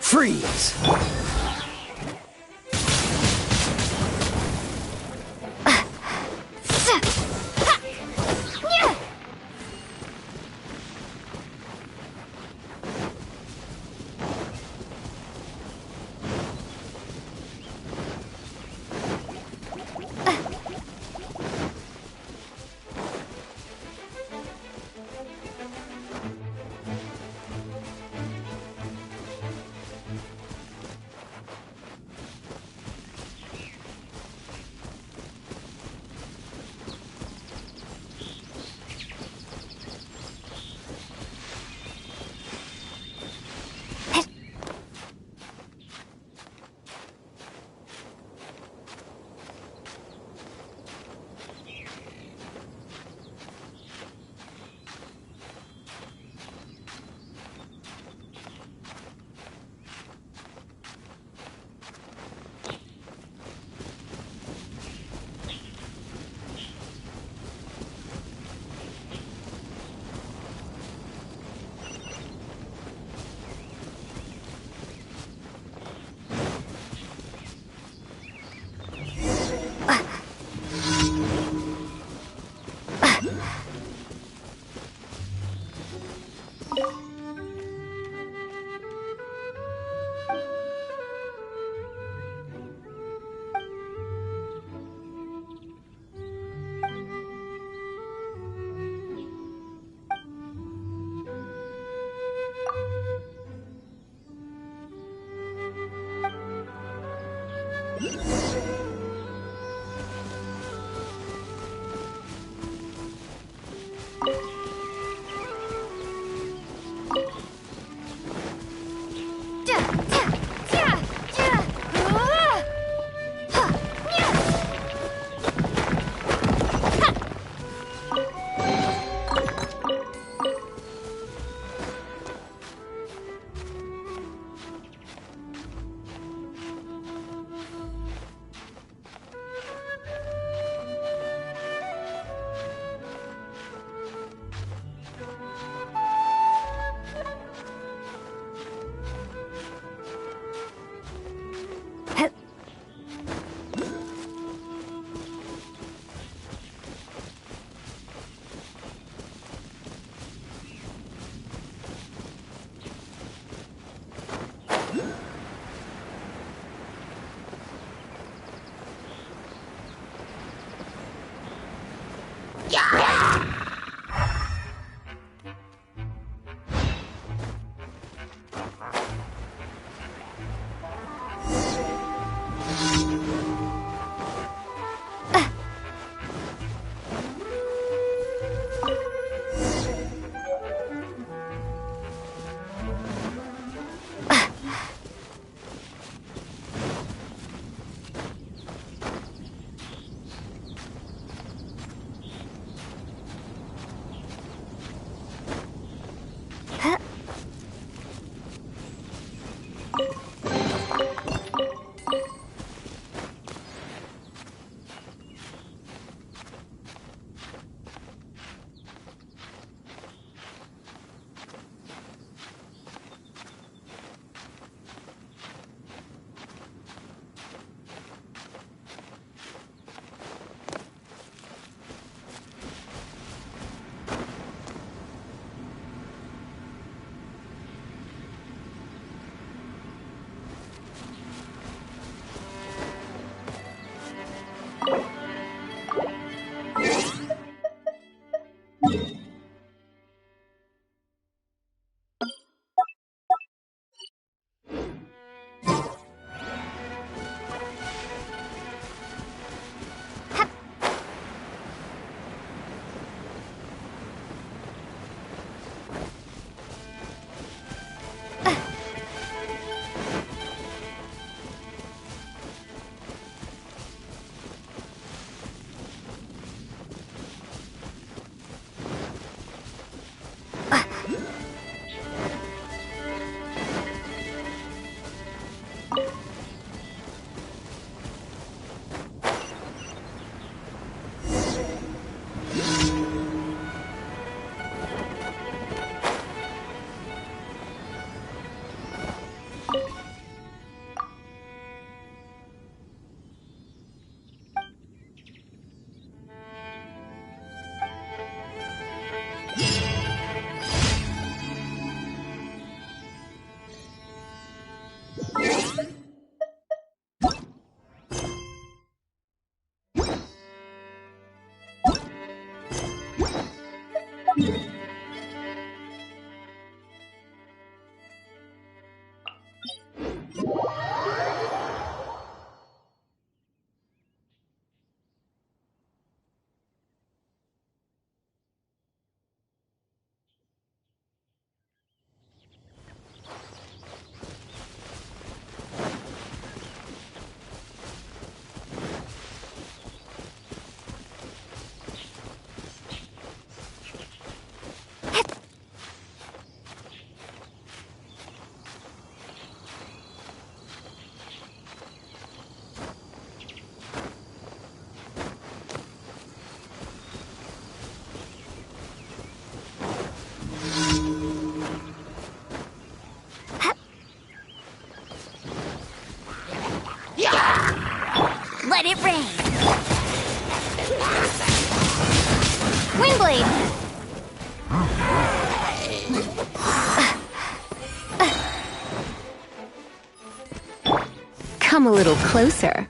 Freeze! Let it rain! Wingblade! Come a little closer.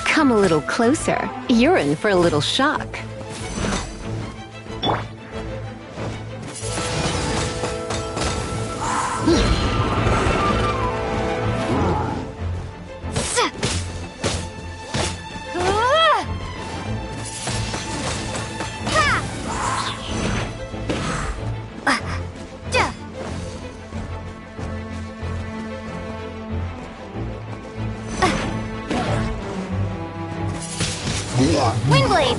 Come a little closer. You're in for a little shock. Wingblade!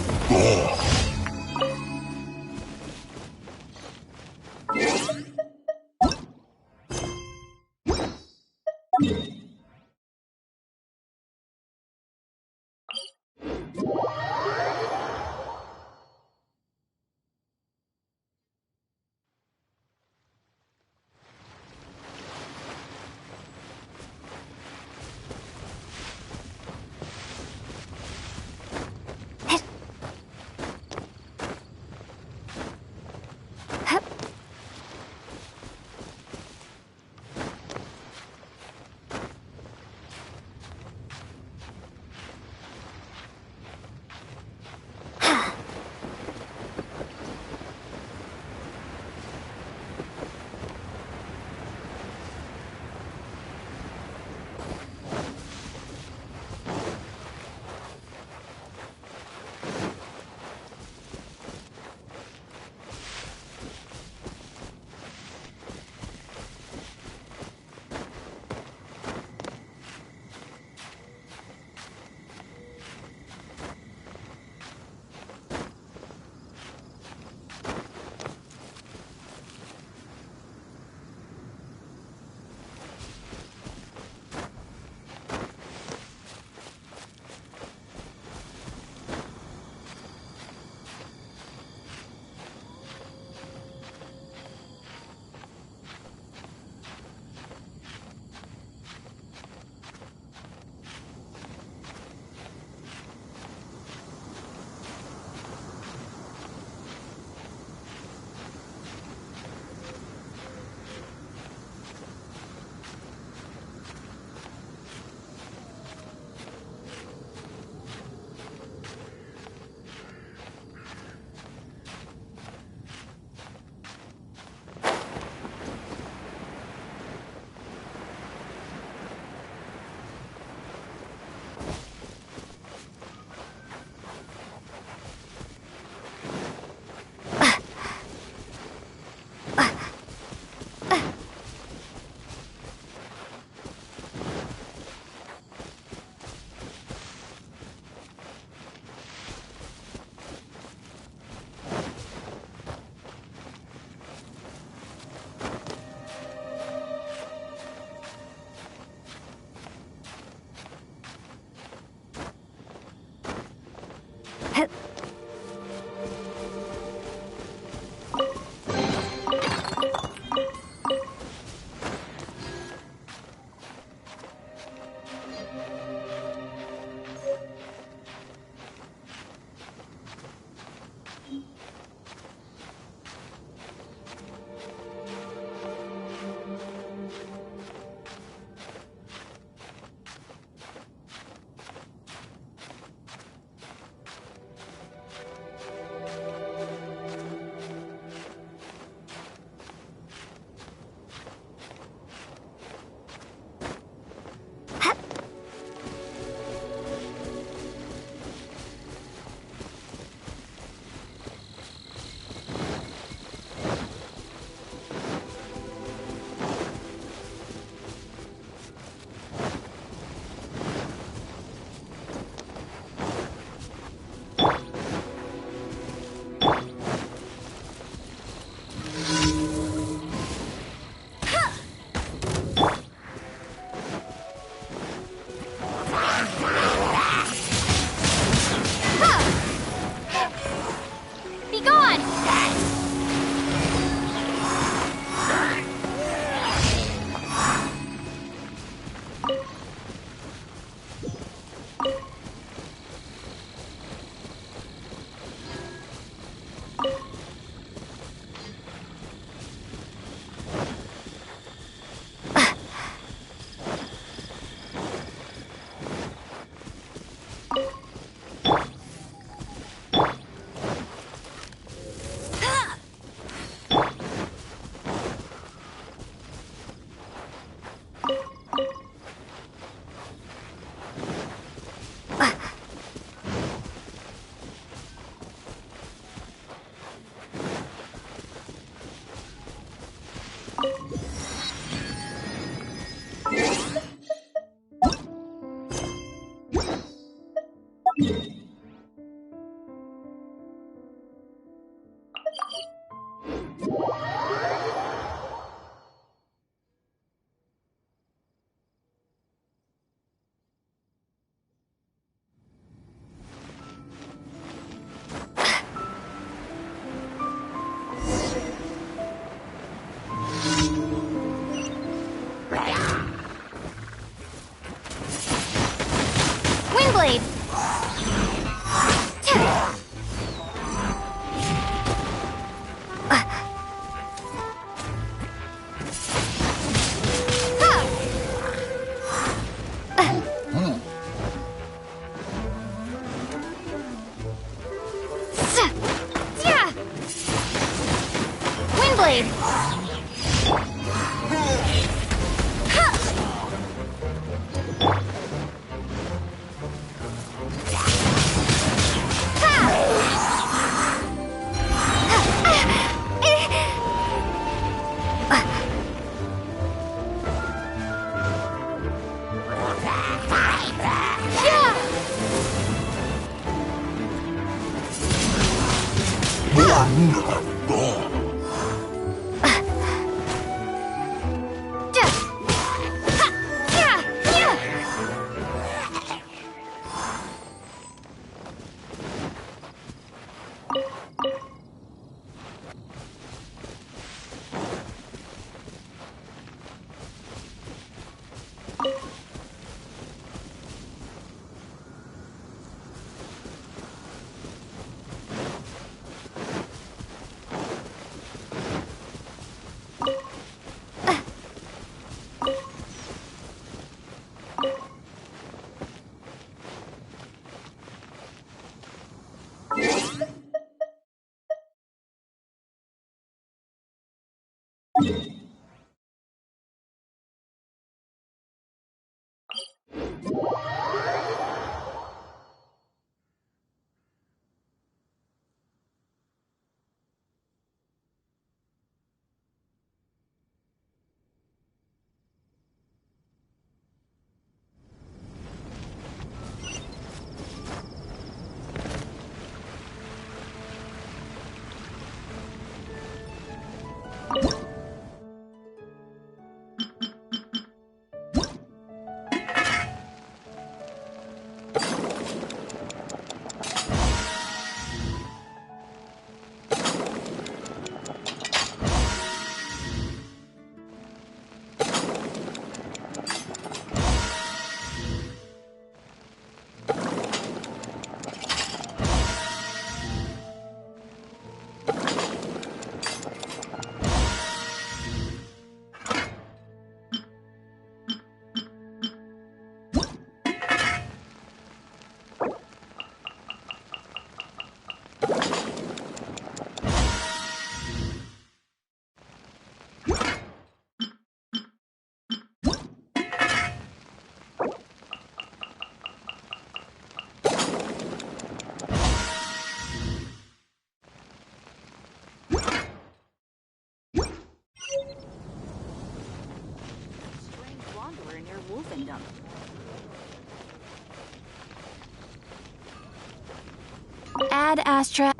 Ad Astra.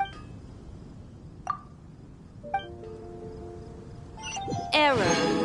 Error.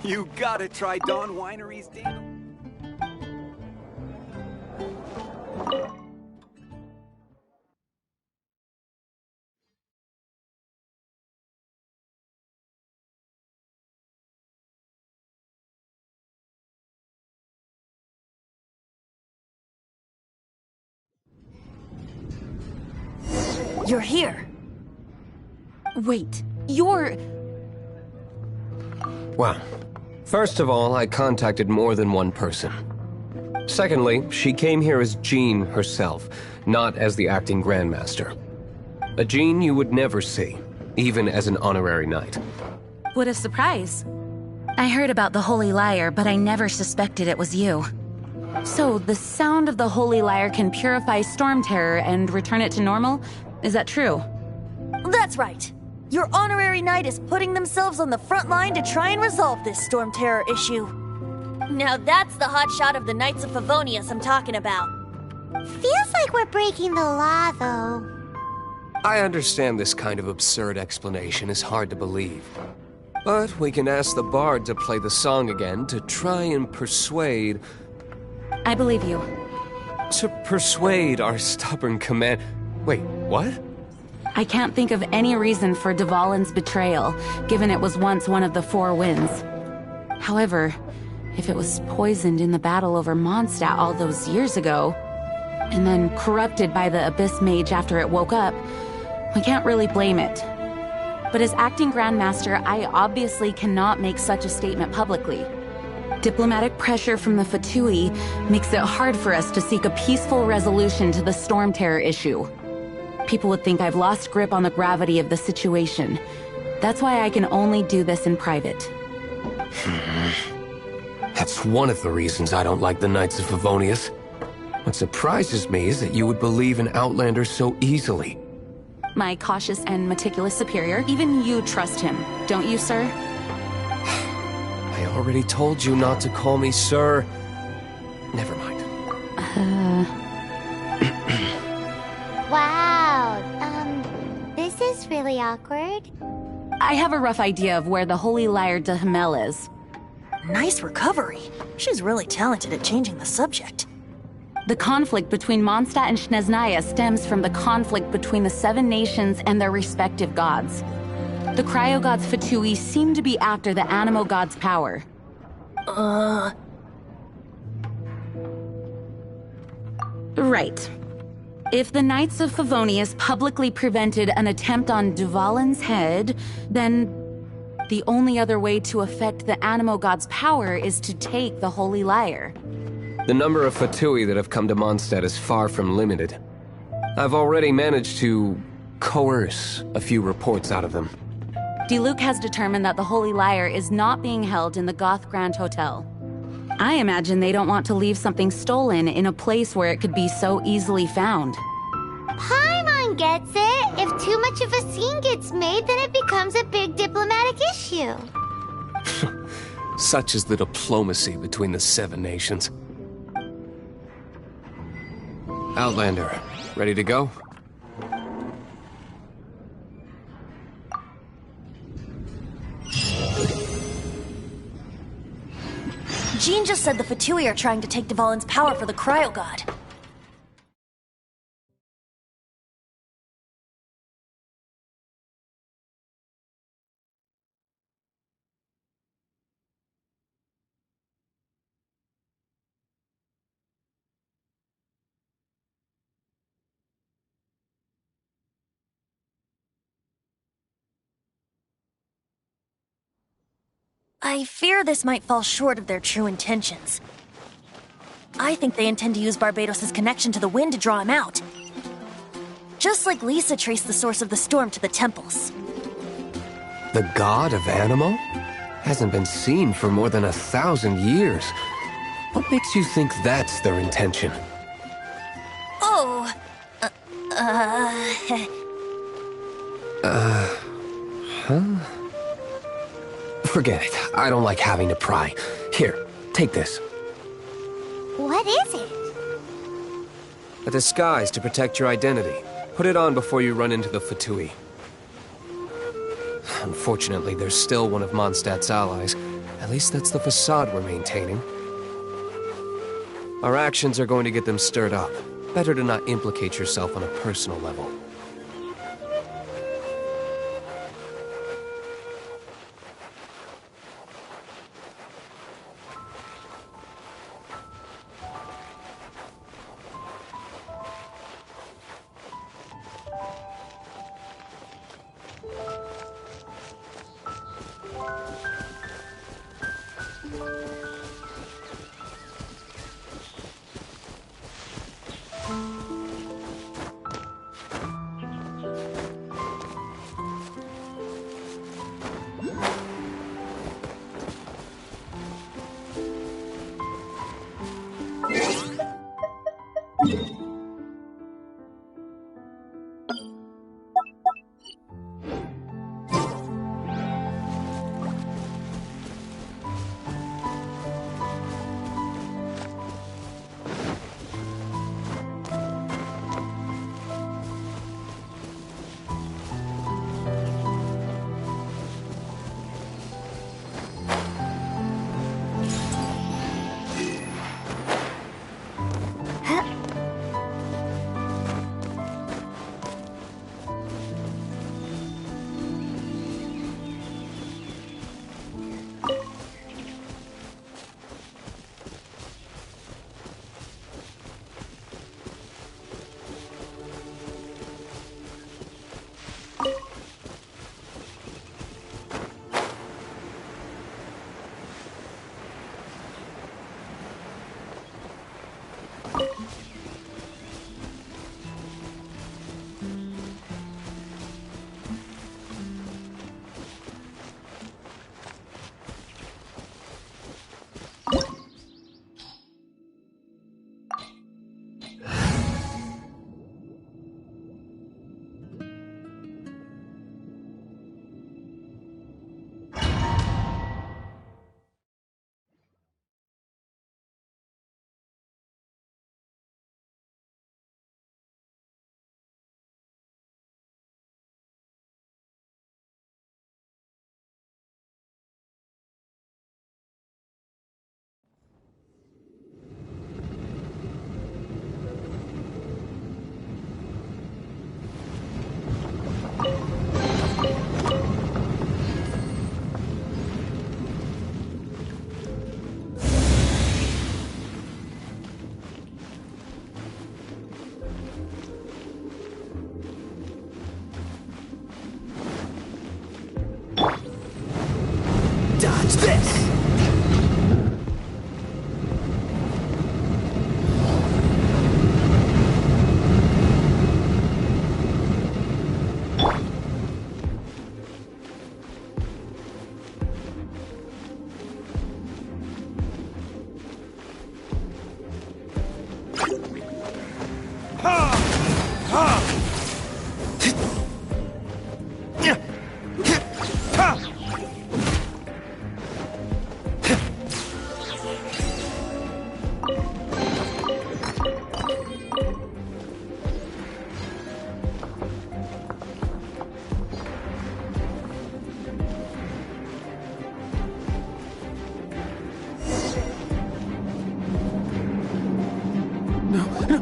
You gotta try Dawn Winery's deal. You're here. Wait, you're... Well, first of all, I contacted more than one person. Secondly, she came here as Jean herself, not as the acting Grandmaster. A Jean you would never see, even as an honorary knight. What a surprise. I heard about the Holy Lyre, but I never suspected it was you. So, the sound of the Holy Lyre can purify Storm Terror and return it to normal? Is that true? That's right. Your honorary knight is putting themselves on the front line to try and resolve this Storm Terror issue. Now that's the hotshot of the Knights of Favonius I'm talking about. Feels like we're breaking the law, though. I understand this kind of absurd explanation is hard to believe. But we can ask the bard to play the song again to try and persuade... I believe you. To persuade our stubborn command... Wait, what? I can't think of any reason for Dvalin's betrayal, given it was once one of the Four Winds. However, if it was poisoned in the battle over Mondstadt all those years ago, and then corrupted by the Abyss Mage after it woke up, we can't really blame it. But as acting Grandmaster, I obviously cannot make such a statement publicly. Diplomatic pressure from the Fatui makes it hard for us to seek a peaceful resolution to the Storm Terror issue. People would think I've lost grip on the gravity of the situation. That's why I can only do this in private. That's one of the reasons I don't like the Knights of Favonius. What surprises me is that you would believe in Outlander so easily. My cautious and meticulous superior, even you trust him, don't you, sir? I already told you not to call me sir. Never mind. Wow, this is really awkward. I have a rough idea of where the Holy Lyre de Himmel is. Nice recovery. She's really talented at changing the subject. The conflict between Mondstadt and Snezhnaya stems from the conflict between the Seven Nations and their respective gods. The cryo-gods Fatui seem to be after the Animo god's power. Right. If the Knights of Favonius publicly prevented an attempt on Dvalin's head, then the only other way to affect the Animo god's power is to take the Holy Lyre. The number of Fatui that have come to Mondstadt is far from limited. I've already managed to coerce a few reports out of them. Diluc has determined that the Holy Lyre is not being held in the Goth Grand Hotel. I imagine they don't want to leave something stolen in a place where it could be so easily found. Paimon gets it. If too much of a scene gets made, then it becomes a big diplomatic issue. Such is the diplomacy between the Seven Nations. Outlander, ready to go? Jean just said the Fatui are trying to take Dvalin's power for the Cryo God. I fear this might fall short of their true intentions. I think they intend to use Barbados' connection to the wind to draw him out. Just like Lisa traced the source of the storm to the temples. The god of Animo? Hasn't been seen for more than 1,000 years. What makes you think that's their intention? Oh, Forget it. I don't like having to pry. Here, take this. What is it? A disguise to protect your identity. Put it on before you run into the Fatui. Unfortunately, there's still one of Mondstadt's allies. At least that's the facade we're maintaining. Our actions are going to get them stirred up. Better to not implicate yourself on a personal level. Dodge this!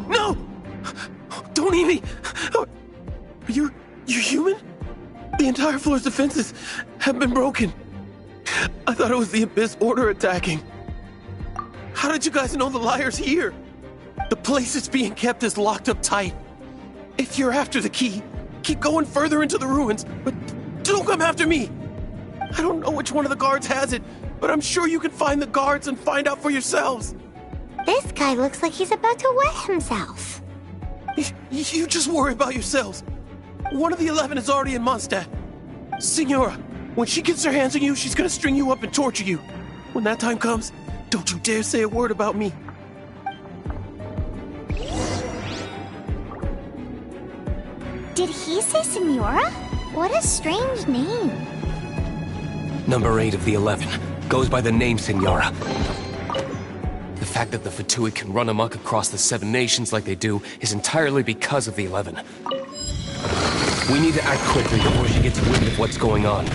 No! Don't eat me! You're human? The entire floor's defenses have been broken. I thought it was the Abyss Order attacking. How did you guys know the liar's here? The place it's being kept is locked up tight. If you're after the key, keep going further into the ruins, but don't come after me. I don't know which one of the guards has it, but I'm sure you can find the guards and find out for yourselves. This guy looks like he's about to wet himself. You just worry about yourselves. One of the 11 is already in Mondstadt. Signora, when she gets her hands on you, she's gonna string you up and torture you. When that time comes, don't you dare say a word about me. Did he say Signora? What a strange name. Number 8 of the 11 goes by the name Signora. The fact that the Fatui can run amok across the 7 nations like they do is entirely because of the 11. We need to act quickly before she gets wind of what's going on.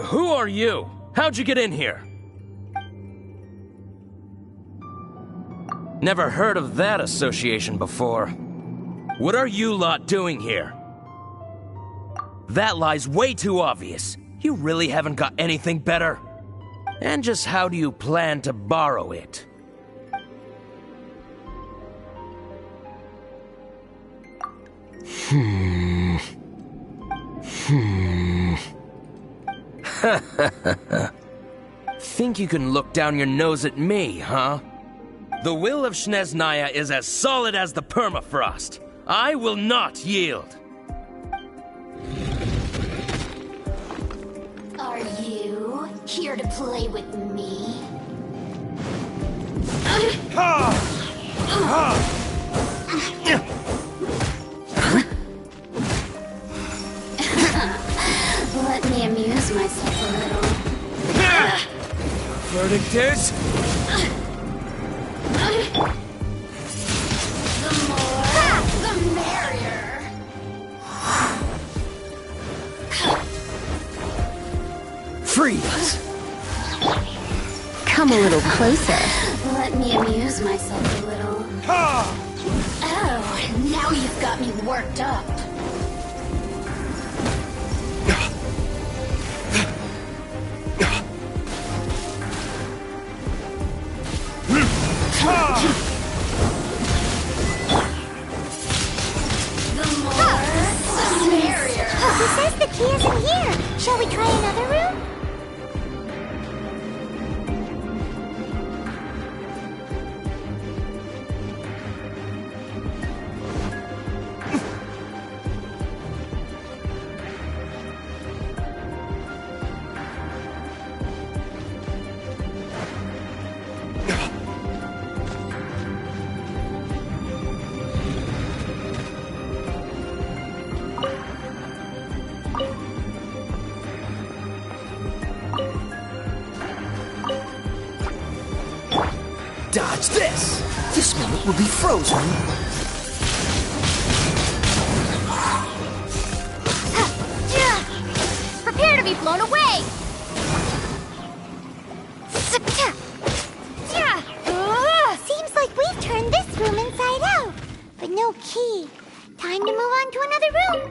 Who are you? How'd you get in here? Never heard of that association before. What are you lot doing here? That lie's way too obvious. You really haven't got anything better? And just how do you plan to borrow it? Think you can look down your nose at me, huh? The will of Snezhnaya is as solid as the permafrost. I will not yield. Are you here to play with me? Let me amuse myself a little. Verdict is... The more, the merrier. Freeze! Come a little closer. Let me amuse myself a little. Oh, now you've got me worked up. He says the key isn't here. Shall we try another room? Dodge this! This moment will be frozen. Prepare to be blown away! Seems like we've turned this room inside out, but no key. Time to move on to another room.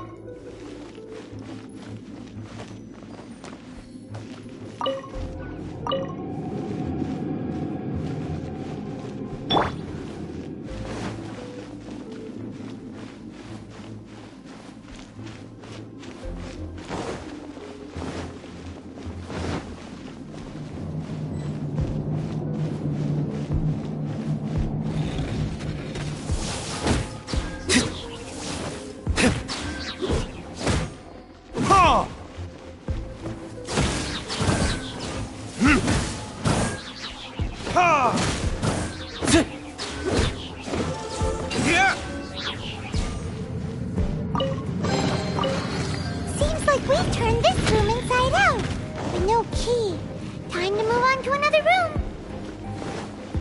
no key. Time to move on to another room.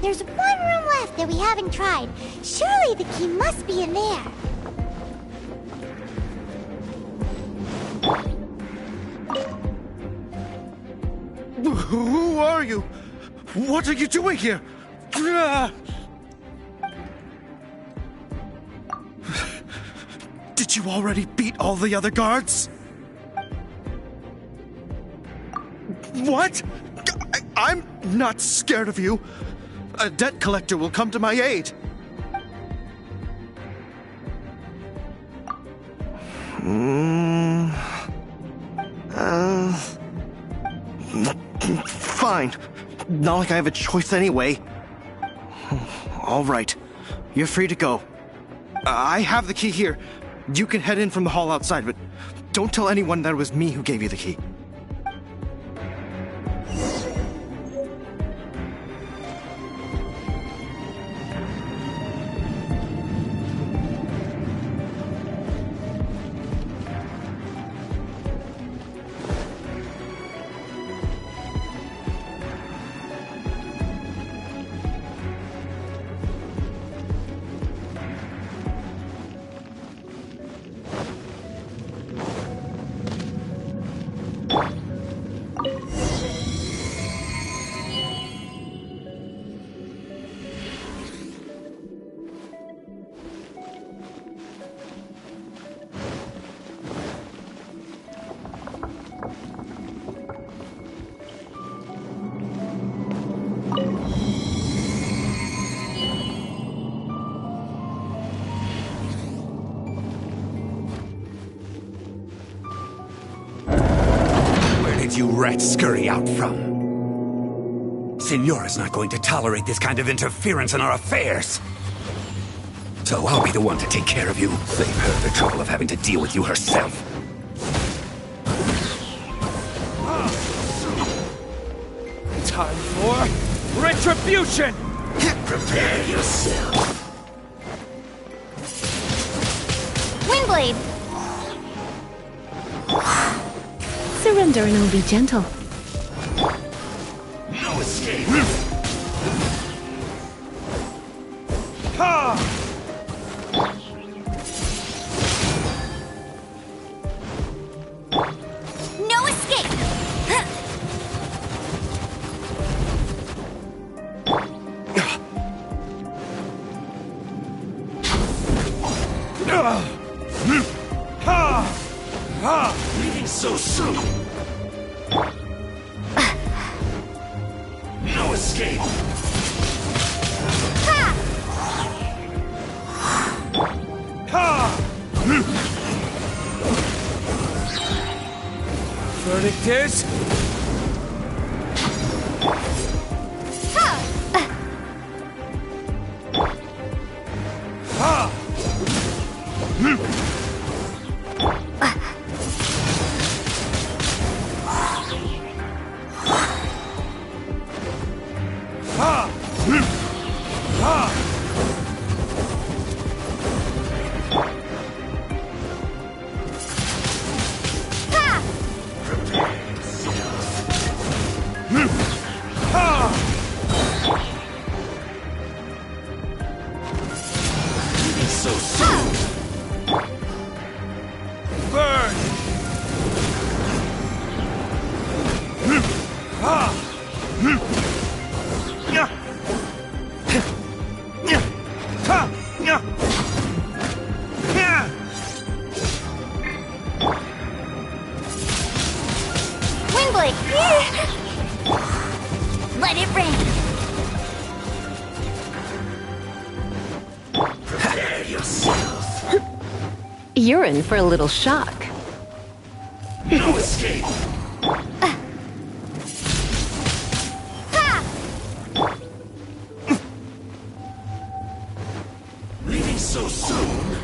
There's one room left that we haven't tried. Surely the key must be in there. Who are you? What are you doing here? Did you already beat all the other guards? What? I'm not scared of you. A debt collector will come to my aid. Fine. Not like I have a choice anyway. All right. You're free to go. I have the key here. You can head in from the hall outside, but don't tell anyone that it was me who gave you the key. You rats scurry out from. Signora's not going to tolerate this kind of interference in our affairs. So I'll be the one to take care of you. Save her the trouble of having to deal with you herself. Time for retribution! Prepare yourself. Windblade! Surrender and I'll be gentle. No escape. Ha! No escape! Leaving so soon. No escape. Verdict is... So soon. Burn! Windblade! Let it rain! Prepare yourself. You're in for a little shock. No escape. Leaving so soon.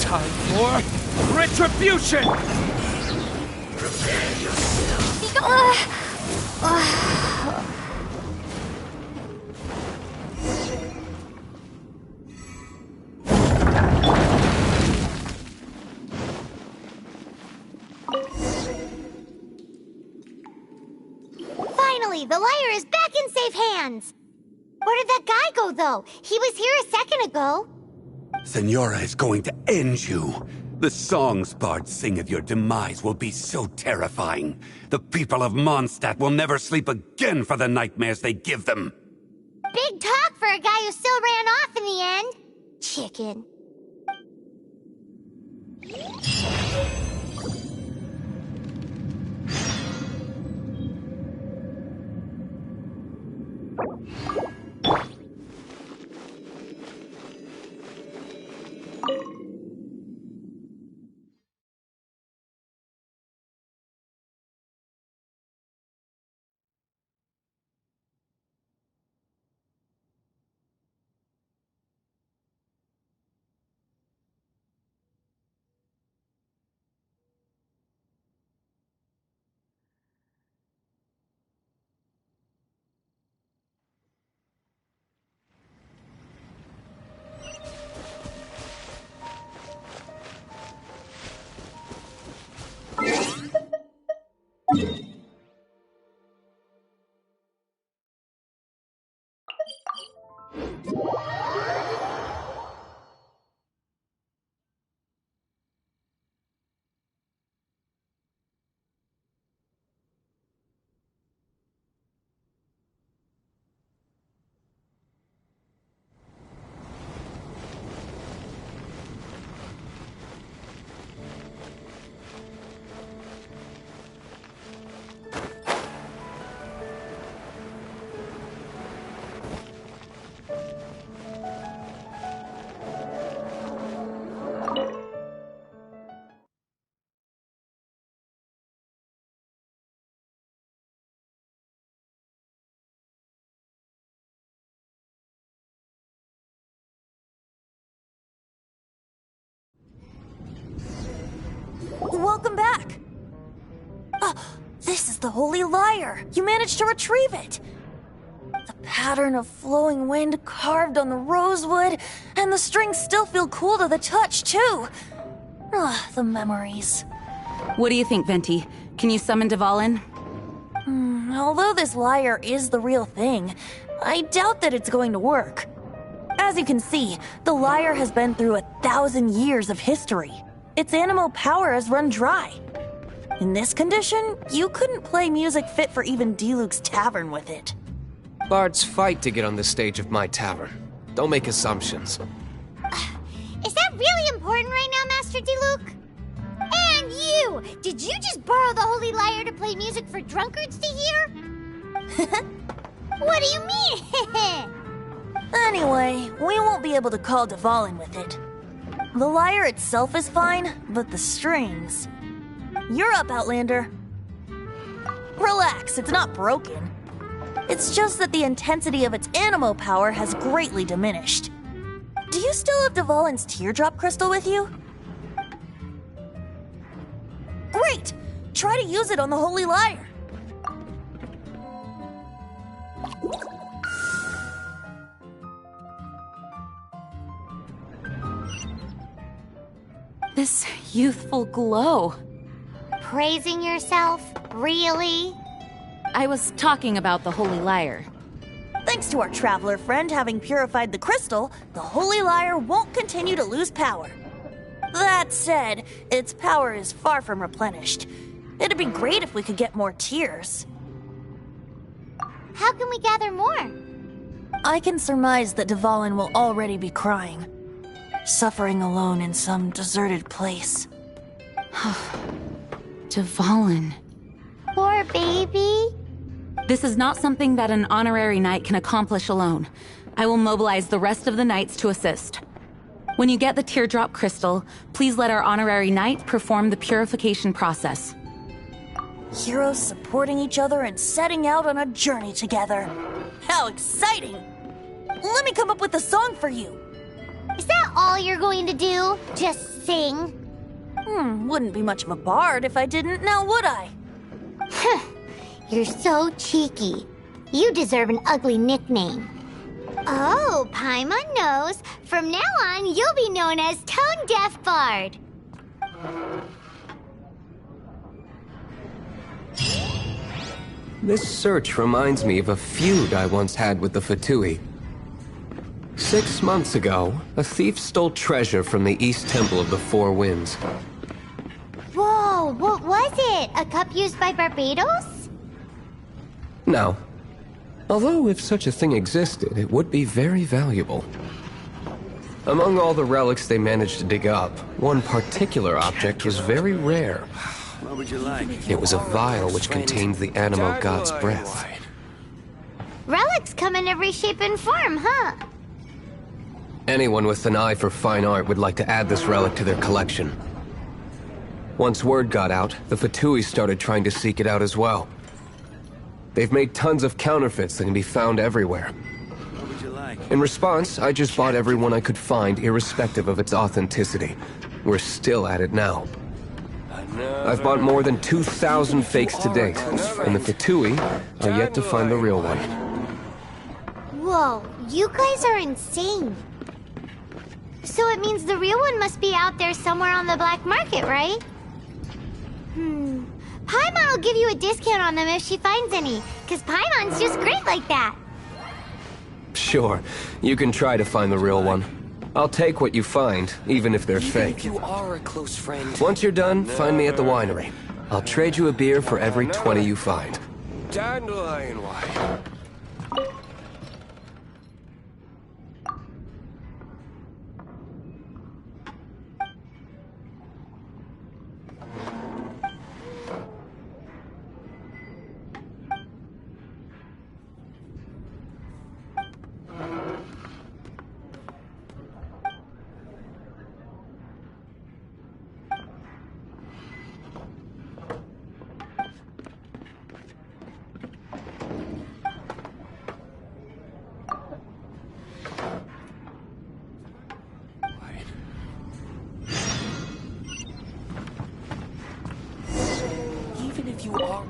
Time for retribution! Prepare yourself. the lyre is back in safe hands! Where did that guy go, though? He was here a second ago. Senora is going to end you. The songs bards sing of your demise will be so terrifying. The people of Mondstadt will never sleep again for the nightmares they give them. Big talk for a guy who still ran off in the end. Chicken. Welcome back! This is the Holy Lyre! You managed to retrieve it! The pattern of flowing wind carved on the rosewood, and the strings still feel cool to the touch, too! The memories. What do you think, Venti? Can you summon Dvalin? Although this lyre is the real thing, I doubt that it's going to work. As you can see, the lyre has been through 1,000 years of history. Its animal power has run dry. In this condition, you couldn't play music fit for even Diluc's tavern with it. Bards fight to get on the stage of my tavern. Don't make assumptions. Is that really important right now, Master Diluc? And you! Did you just borrow the Holy Lyre to play music for drunkards to hear? What do you mean? Anyway, we won't be able to call Dvalin with it. The lyre itself is fine, but the strings... You're up, Outlander. Relax, it's not broken. It's just that the intensity of its animo power has greatly diminished. Do you still have Dvalin's teardrop crystal with you? Great! Try to use it on the Holy Lyre. This youthful glow. Praising yourself? Really? I was talking about the Holy Lyre. Thanks to our traveler friend having purified the crystal, the Holy Lyre won't continue to lose power. That said, its power is far from replenished. It'd be great if we could get more tears. How can we gather more? I can surmise that Dvalin will already be crying, suffering alone in some deserted place. Dvalin. Poor baby. This is not something that an honorary knight can accomplish alone. I will mobilize the rest of the knights to assist. When you get the teardrop crystal, please let our honorary knight perform the purification process. Heroes supporting each other and setting out on a journey together. How exciting! Let me come up with a song for you. Is that all you're going to do? Just sing? Wouldn't be much of a bard if I didn't, now would I? You're so cheeky. You deserve an ugly nickname. Oh, Paimon knows. From now on, you'll be known as Tone Deaf Bard. this search reminds me of a feud I once had with the Fatui. 6 months ago, a thief stole treasure from the East Temple of the Four Winds. Whoa, what was it? A cup used by Barbados? No. Although if such a thing existed, it would be very valuable. Among all the relics they managed to dig up, one particular object was very rare. What would you like? It was a vial which contained the animal god's breath. Relics come in every shape and form, huh? Anyone with an eye for fine art would like to add this relic to their collection. Once word got out, the Fatui started trying to seek it out as well. They've made tons of counterfeits that can be found everywhere. What would you like? In response, I just bought every one I could find, irrespective of its authenticity. We're still at it now. I've bought more than 2,000 fakes to date, and the Fatui are yet to find the real one. Whoa, you guys are insane. So it means the real one must be out there somewhere on the black market, right? Paimon will give you a discount on them if she finds any, because Paimon's just great like that. Sure, you can try to find the real one. I'll take what you find, even if they're fake. If you are a close friend. Once you're done, find me at the winery. I'll trade you a beer for every 20 you find. Dandelion wine. Even if you are...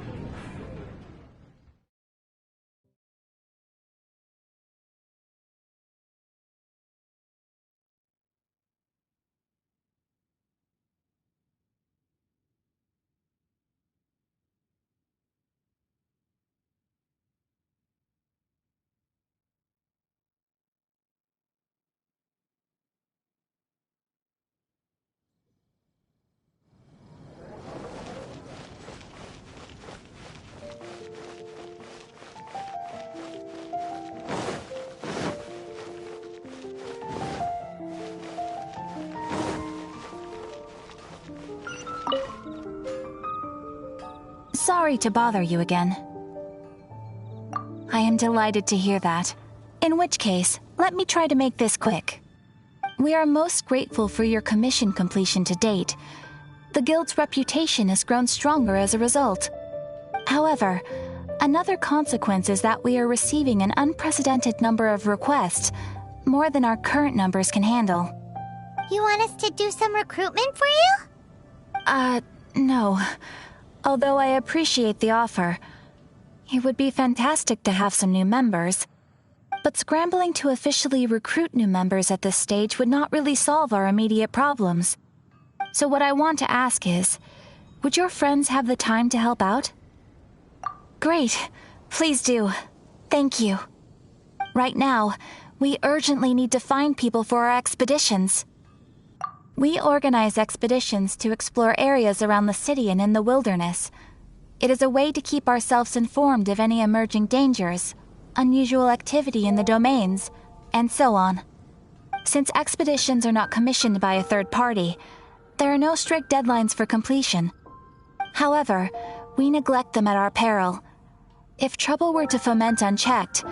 Sorry to bother you again. I am delighted to hear that. In which case, let me try to make this quick. We are most grateful for your commission completion to date. The Guild's reputation has grown stronger as a result. However, another consequence is that we are receiving an unprecedented number of requests, more than our current numbers can handle. You want us to do some recruitment for you? No. Although I appreciate the offer. It would be fantastic to have some new members. But scrambling to officially recruit new members at this stage would not really solve our immediate problems. So what I want to ask is, would your friends have the time to help out? Great. Please do. Thank you. Right now, we urgently need to find people for our expeditions. We organize expeditions to explore areas around the city and in the wilderness. It is a way to keep ourselves informed of any emerging dangers, unusual activity in the domains, and so on. Since expeditions are not commissioned by a third party, there are no strict deadlines for completion. However, we neglect them at our peril. If trouble were to foment unchecked,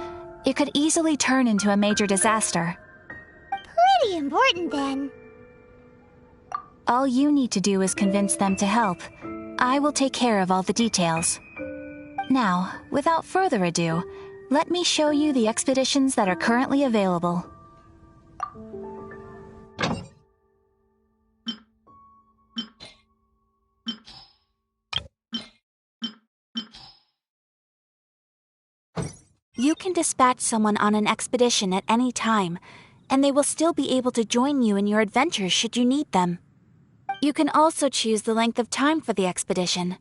it could easily turn into a major disaster. Pretty important then. All you need to do is convince them to help. I will take care of all the details. Now, without further ado, let me show you the expeditions that are currently available. You can dispatch someone on an expedition at any time, and they will still be able to join you in your adventures should you need them. You can also choose the length of time for the expedition.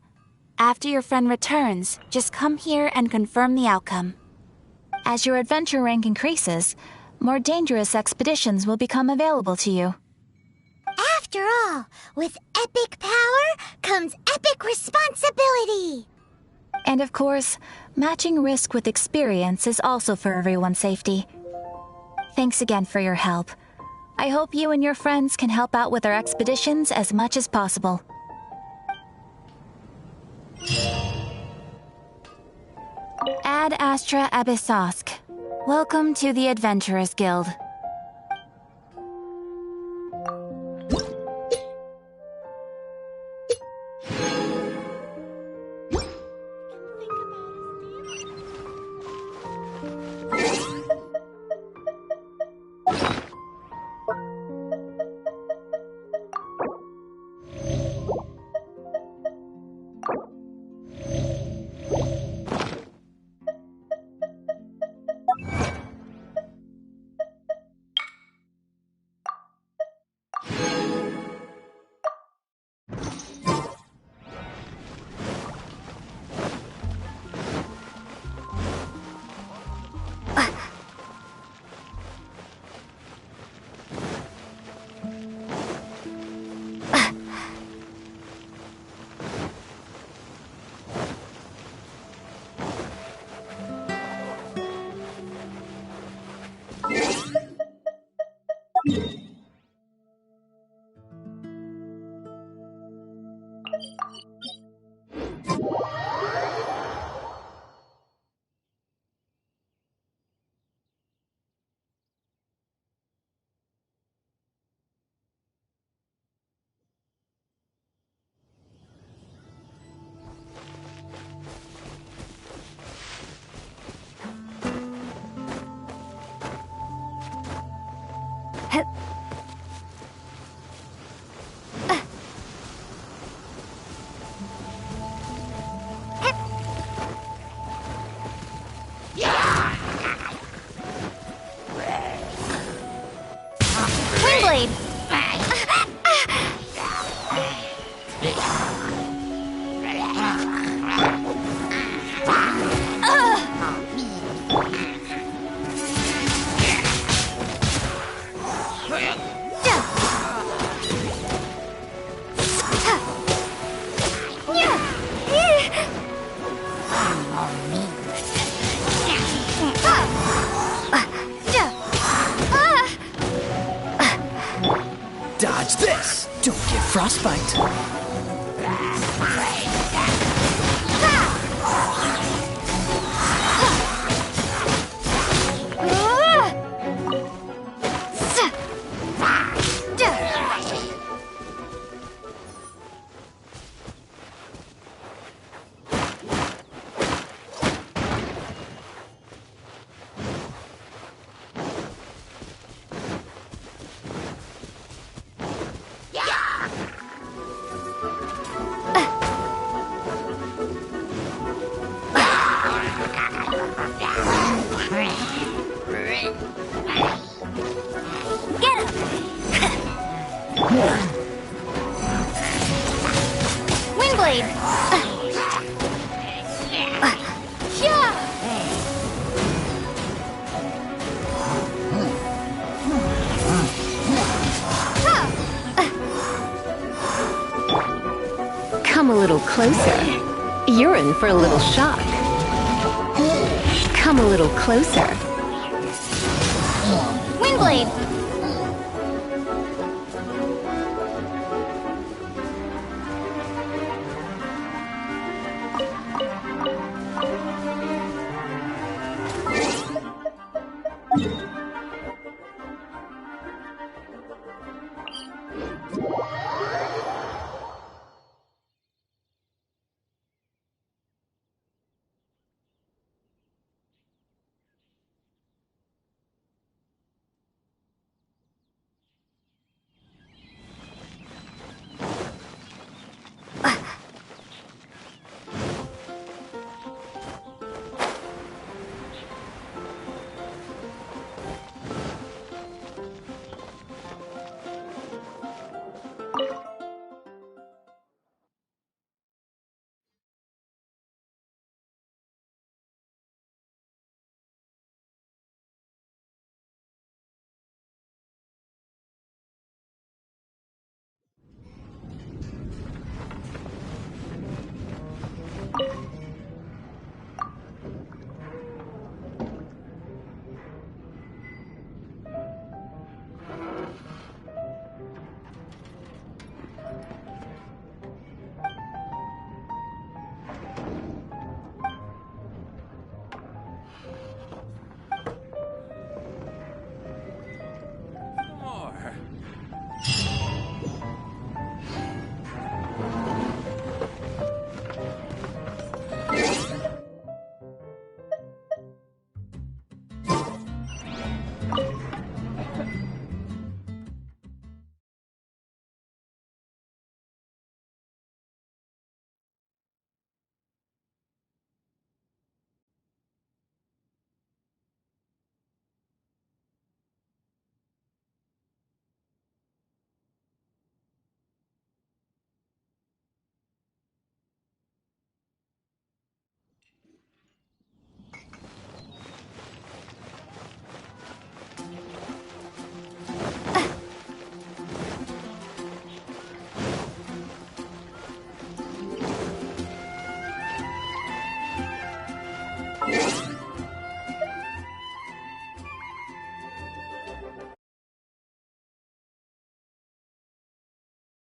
After your friend returns, just come here and confirm the outcome. As your adventure rank increases, more dangerous expeditions will become available to you. After all, with epic power comes epic responsibility! And of course, matching risk with experience is also for everyone's safety. Thanks again for your help. I hope you and your friends can help out with our expeditions as much as possible. Ad Astra Abyssosk. Welcome to the Adventurers Guild. Dodge this! Don't get frostbite. Come a little closer. You're in for a little shock. Come a little closer. Windblade!